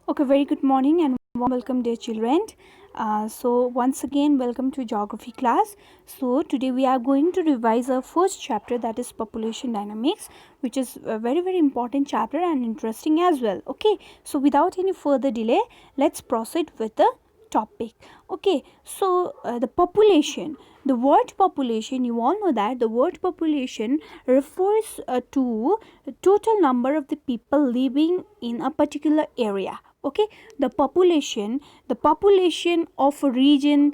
Okay, very good morning and welcome, dear children. Once again, welcome to geography class. So, today we are going to revise our first chapter, that is population dynamics, which is a very important chapter and interesting as well. Okay, so without any further delay, let's proceed with the topic. Okay, so the population. The word population, you all know that the word population refers to the total number of the people living in a particular area. Okay, the population of a region,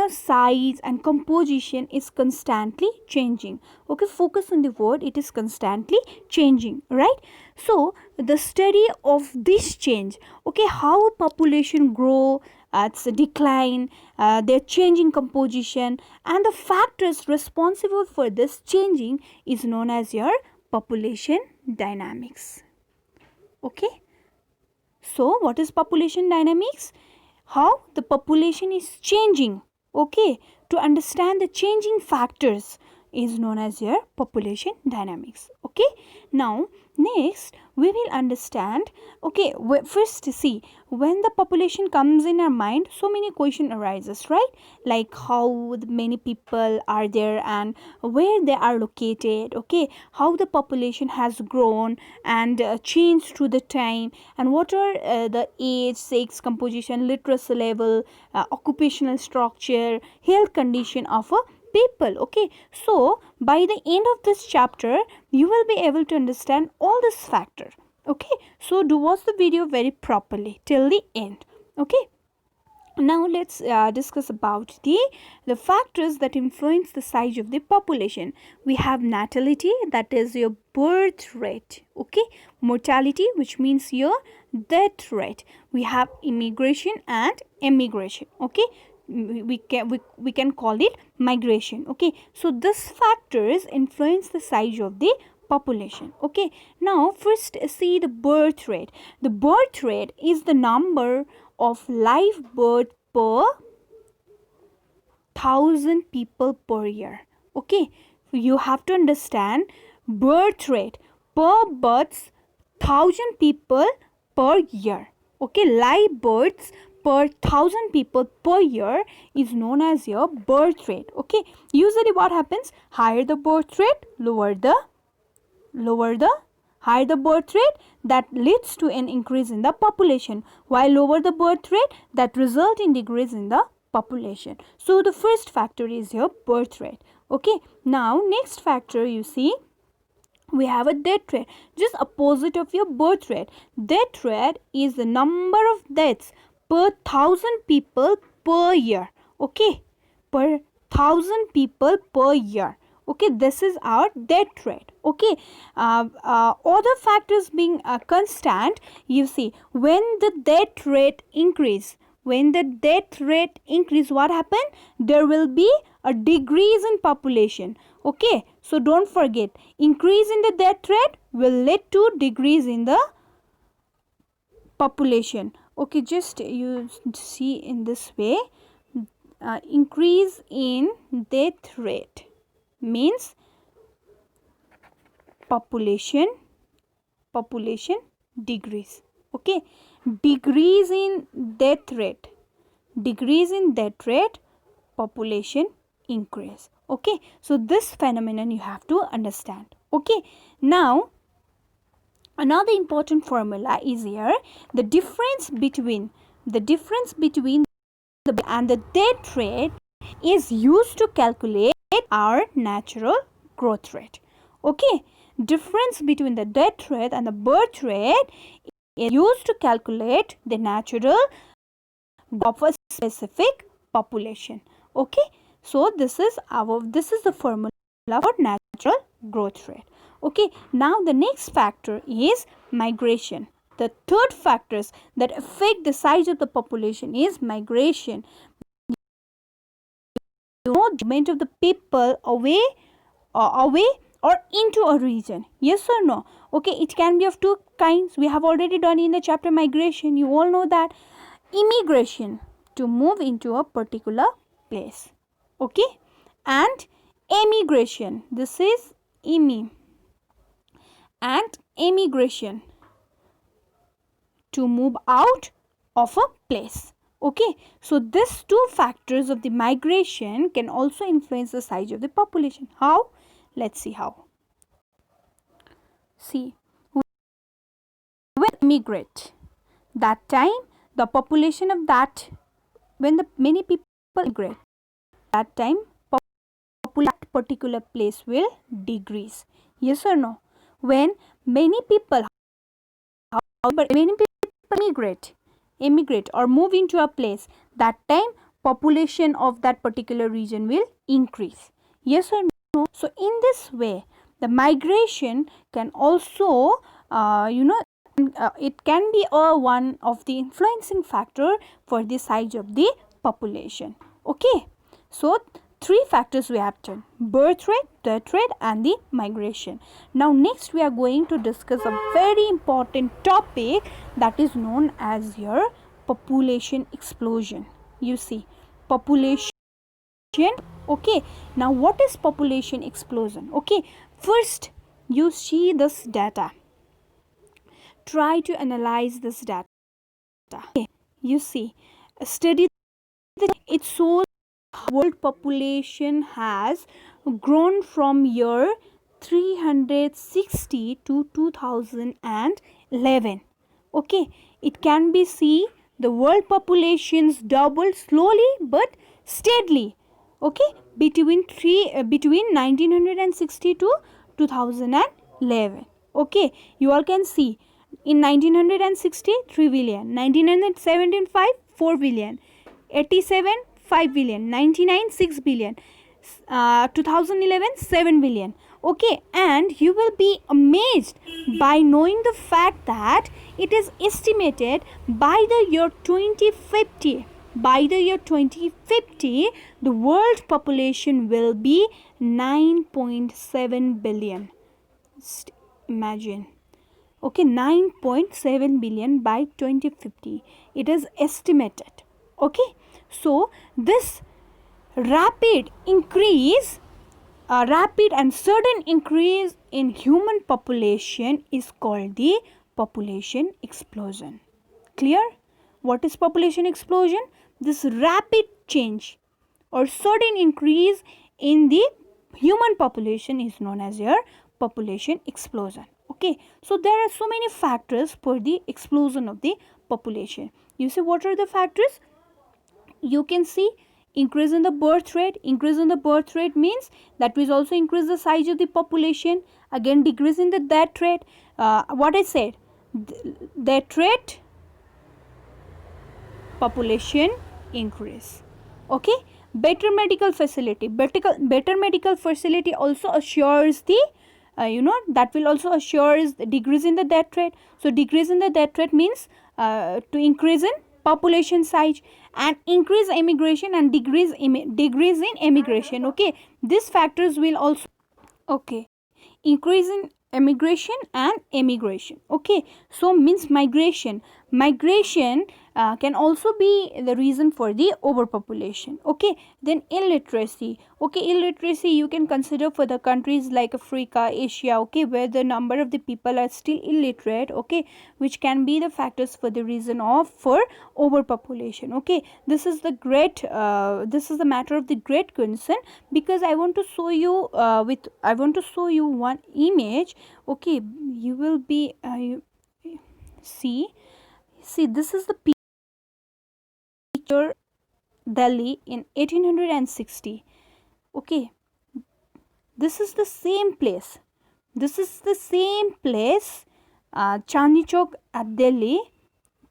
size and composition is constantly changing. Okay, focus on the word, it is constantly changing, right? So the study of this change, okay, how population grow, its decline, their changing composition, and the factors responsible for this changing is known as your population dynamics. Okay, so what is population dynamics? How the population is changing. Okay, to understand the changing factors is known as your population dynamics. Okay, now next we will understand. Okay, first see, when the population comes in our mind, so many question arises, right? Like how many people are there and where they are located. Okay, how the population has grown and changed through the time, and what are the age, sex, composition, literacy level, occupational structure, health condition of a people. Okay, so by the end of this chapter you will be able to understand all this factor. Okay, so do watch the video very properly till the end. Okay, now let's discuss about the factors that influence the size of the population. We have natality, that is your birth rate. Okay, mortality, which means your death rate. We have immigration and emigration. Okay, we can call it migration. Okay, so these factors influence the size of the population. Okay, now first see the birth rate. The birth rate is the number of live birth per 1000 people per year. Okay, you have to understand birth rate per births 1000 people per year. Okay, live births per 1000 people per year is known as your birth rate. Okay, usually what happens, higher the birth rate, lower the higher the birth rate, that leads to an increase in the population, while lower the birth rate, that result in decrease in the population. So the first factor is your birth rate. Okay, now next factor, you see, we have a death rate, just opposite of your birth rate. Death rate is the number of deaths per 1000 people per year. Okay, per 1000 people per year. Okay, this is our death rate. Okay, other factors being constant, you see, when the death rate increase, what happen, there will be a decrease in population. Okay, so don't forget, increase in the death rate will lead to decrease in the population. Okay, just you see in this way, increase in death rate means population decrease. Okay, decrease in death rate, population increase. Okay, so this phenomenon you have to understand. Okay, now another important formula is here, the difference between the and the death rate is used to calculate our natural growth rate. Okay, difference between the death rate and the birth rate is used to calculate the natural of a specific population. Okay, so this is the formula for natural growth rate. Okay, now the next factor is migration. The third factors that affect the size of the population is migration. Movement of the people away or into a region, yes or no? Okay, it can be of two kinds. We have already done in the chapter migration, you all know that. Immigration, to move into a particular place. Okay, and emigration, this is and emigration, to move out of a place. Okay, so these two factors of the migration can also influence the size of the population. How? Let's see how. See, when immigrate, that time the population of that, when the many people immigrate, that time that particular place will decrease. Yes or no? When many people immigrate or move into a place, that time population of that particular region will increase. Yes or no? So in this way, the migration can also it can be one of the influencing factor for the size of the population. Okay, so three factors we have done: birth rate, death rate, and the migration. Now next we are going to discuss a very important topic that is known as your population explosion. You see, population. Okay, now what is population explosion? Okay, first you see this data. Try to analyze this data. Okay, you see, a study, it shows world population has grown from year 360 to 2011. Okay, it can be see the world populations doubled slowly but steadily. Okay, between 1960 to 2011. Okay, you all can see in 1960 3 billion, 1975 4 billion, 87 5 billion, 99 6 billion, 2011 7 billion. Okay, and you will be amazed by knowing the fact that it is estimated by the year 2050, the world population will be 9.7 billion. Imagine. Okay, 9.7 billion by 2050 it is estimated. Okay, so this rapid and sudden increase in human population is called the population explosion. Clear? What is population explosion? This rapid change or sudden increase in the human population is known as your population explosion. Okay, so there are so many factors for the explosion of the population. You see, what are the factors? You can see increase in the birth rate. Increase in the birth rate means that will also increase the size of the population. Again, decrease in the death rate. What I said, death rate, population increase. Okay, better medical facility. Better medical facility also assures the that will also assures the decrease in the death rate. So decrease in the death rate means to increase in population size, and increase immigration and decrease in immigration. Okay, these factors will also, okay, increase in immigration and emigration. Okay, so means migration can also be the reason for the overpopulation. Okay, then illiteracy. Okay, illiteracy you can consider for the countries like Africa, Asia, okay, where the number of the people are still illiterate. Okay, which can be the factors for the reason of for overpopulation. Okay, this is the matter of the great concern, because I want to show you one image. Okay, you will be see this is the picture Delhi in 1860. Okay, this is the same place. Chandni Chowk at Delhi.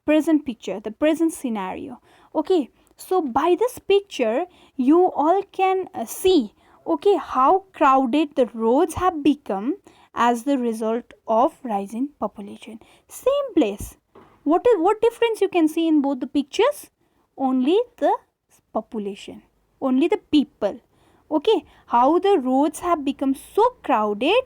Present picture, the present scenario. Okay, so by this picture you all can see, okay, how crowded the roads have become as the result of rising population. Same place. What difference you can see in both the pictures? Only the population, only the people. Okay, how the roads have become so crowded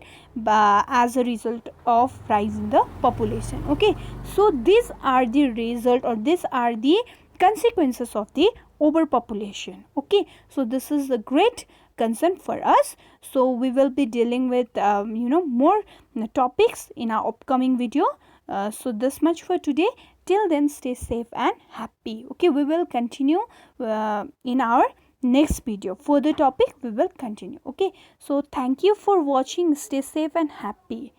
as a result of rise in the population. Okay, so these are the result, or these are the consequences of the overpopulation. Okay, so this is a great concern for us. So we will be dealing with more topics in our upcoming video. So this much for today. till then, stay safe and happy. Okay, we will continue in our next video. For the topic we will continue. Okay, so thank you for watching. Stay safe and happy.